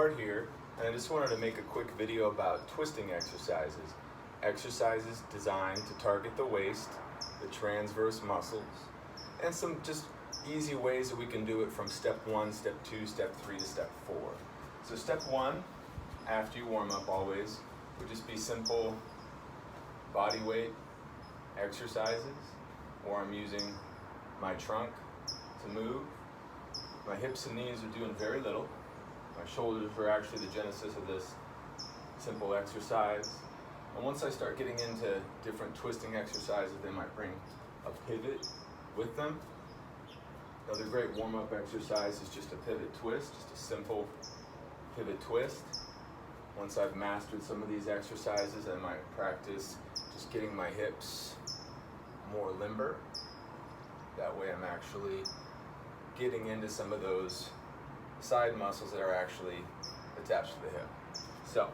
Bart here, and I just wanted to make a quick video about twisting exercises. Exercises designed to target the waist, the transverse muscles, and some just easy ways that we can do it from step 1, step 2, step 3 to step 4. So step 1, after you warm up always, would just be simple body weight exercises, or I'm using my trunk to move. My hips and knees are doing very little. My shoulders are actually the genesis of this simple exercise. And once I start getting into different twisting exercises, they might bring a pivot with them. Another great warm-up exercise is just a pivot twist, just a simple pivot twist. Once I've mastered some of these exercises, I might practice just getting my hips more limber. That way I'm actually getting into some of those side muscles that are actually attached to the hip. So,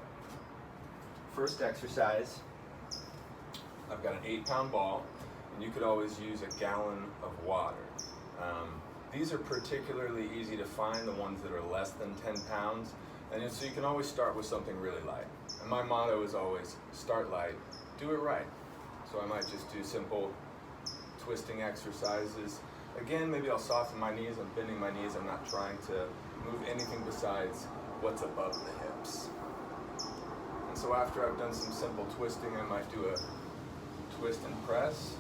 first exercise, I've got an 8-pound ball, and you could always use a gallon of water. These are particularly easy to find, the ones that are less than 10 pounds, and so you can always start with something really light. And my motto is always, start light, do it right. So I might just do simple twisting exercises. Again, maybe I'll soften my knees, I'm bending my knees, I'm not trying to move anything besides what's above the hips. And so after I've done some simple twisting, I might do a twist and press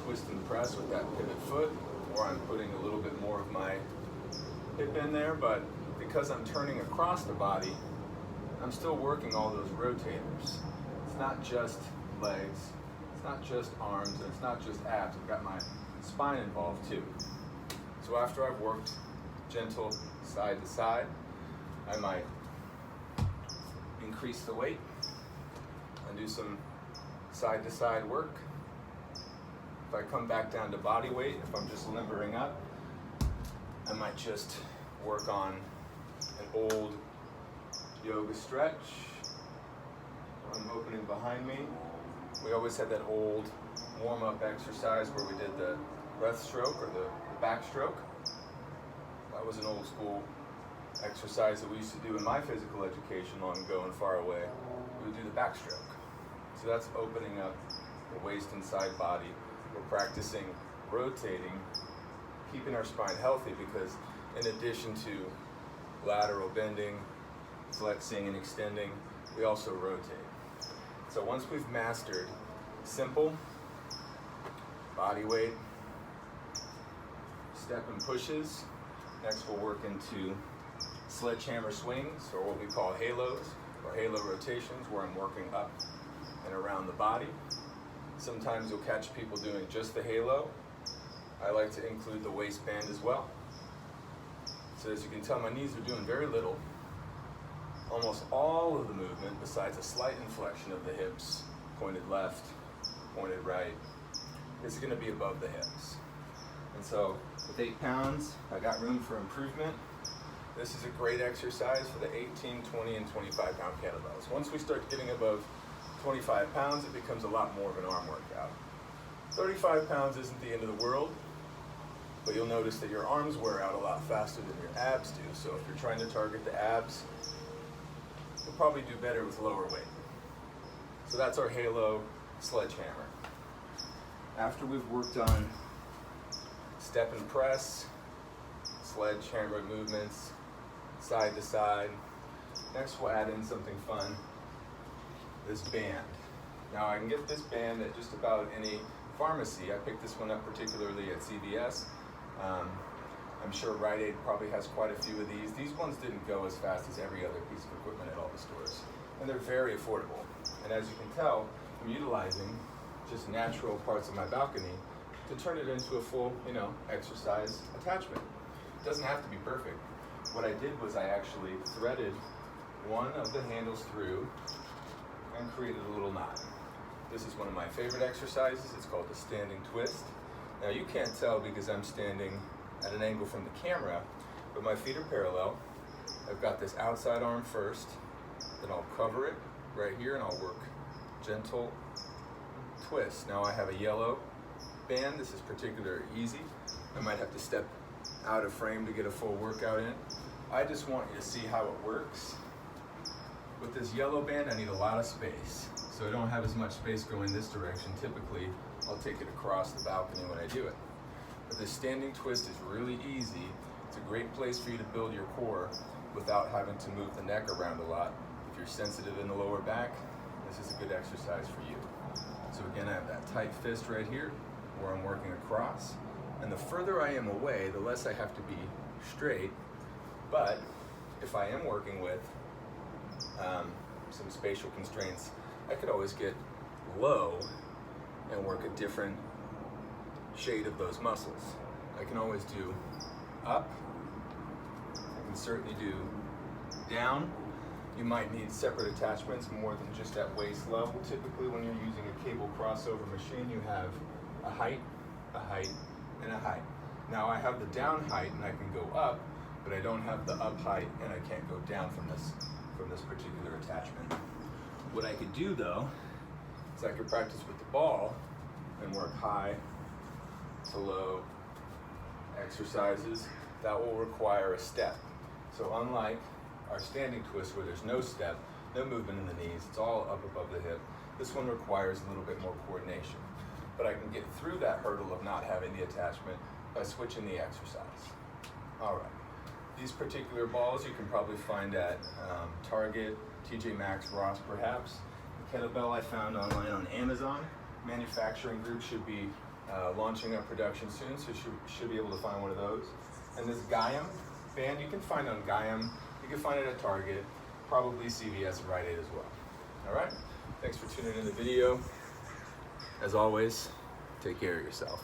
with that pivot foot, or I'm putting a little bit more of my hip in there, but because I'm turning across the body, I'm still working all those rotators. It's not just legs, it's not just arms, and it's not just abs. I've got my spine involved too. So after I've worked gentle side to side, I might increase the weight and do some side to side work. If I come back down to body weight, if I'm just limbering up, I might just work on an old yoga stretch. I'm opening behind me. We always had that old warm-up exercise where we did the breaststroke or the backstroke. That was an old school exercise that we used to do in my physical education long ago and far away. We would do the backstroke. So that's opening up the waist and side body. We're practicing rotating, keeping our spine healthy, because in addition to lateral bending, flexing and extending, we also rotate. So once we've mastered simple body weight, step and pushes, next we'll work into sledgehammer swings, or what we call halos, or halo rotations, where I'm working up and around the body. Sometimes you'll catch people doing just the halo. I like to include the waistband as well. So as you can tell, my knees are doing very little. Almost all of the movement, besides a slight inflection of the hips, pointed left, pointed right, is going to be above the hips. And so with 8 pounds, I got room for improvement. This is a great exercise for the 18, 20, and 25 pound kettlebells. Once we start getting above 25 pounds, it becomes a lot more of an arm workout. 35 pounds isn't the end of the world, but you'll notice that your arms wear out a lot faster than your abs do. So if you're trying to target the abs, you'll probably do better with lower weight. So that's our halo sledgehammer. After we've worked on step and press, sledgehammer movements, side to side, next we'll add in something fun, this band. Now I can get this band at just about any pharmacy. I picked this one up particularly at CVS. I'm sure Rite Aid probably has quite a few of these. These ones didn't go as fast as every other piece of equipment at all the stores. And they're very affordable. And as you can tell, I'm utilizing just natural parts of my balcony to turn it into a full, exercise attachment. It doesn't have to be perfect. What I did was I actually threaded one of the handles through and created a little knot. This is one of my favorite exercises. It's called the standing twist. Now you can't tell because I'm standing at an angle from the camera, but my feet are parallel. I've got this outside arm first, then I'll cover it right here and I'll work gentle twist. Now I have a yellow band. This is particularly easy. I might have to step out of frame to get a full workout in. I just want you to see how it works. With this yellow band, I need a lot of space. So I don't have as much space going this direction. Typically, I'll take it across the balcony when I do it. But this standing twist is really easy. It's a great place for you to build your core without having to move the neck around a lot. If you're sensitive in the lower back, this is a good exercise for you. So again, I have that tight fist right here where I'm working across. And the further I am away, the less I have to be straight. But if I am working with some spatial constraints, I could always get low and work a different shade of those muscles. I can always do up. I can certainly do down. You might need separate attachments more than just at waist level. Typically when you're using a cable crossover machine, you have a height, and a height. Now I have the down height and I can go up, but I don't have the up height and I can't go down from this particular attachment. What I could do though, is I could practice with the ball and work high to low exercises that will require a step. So unlike our standing twist where there's no step, no movement in the knees, it's all up above the hip, this one requires a little bit more coordination. But I can get through that hurdle of not having the attachment by switching the exercise. All right. These particular balls you can probably find at Target, TJ Maxx, Ross perhaps. The kettlebell I found online on Amazon. Manufacturing group should be launching up production soon, so should be able to find one of those. And this Gaiam band you can find on Gaiam. You can find it at Target, probably CVS and Rite Aid as well. All right, thanks for tuning in the video. As always, take care of yourself.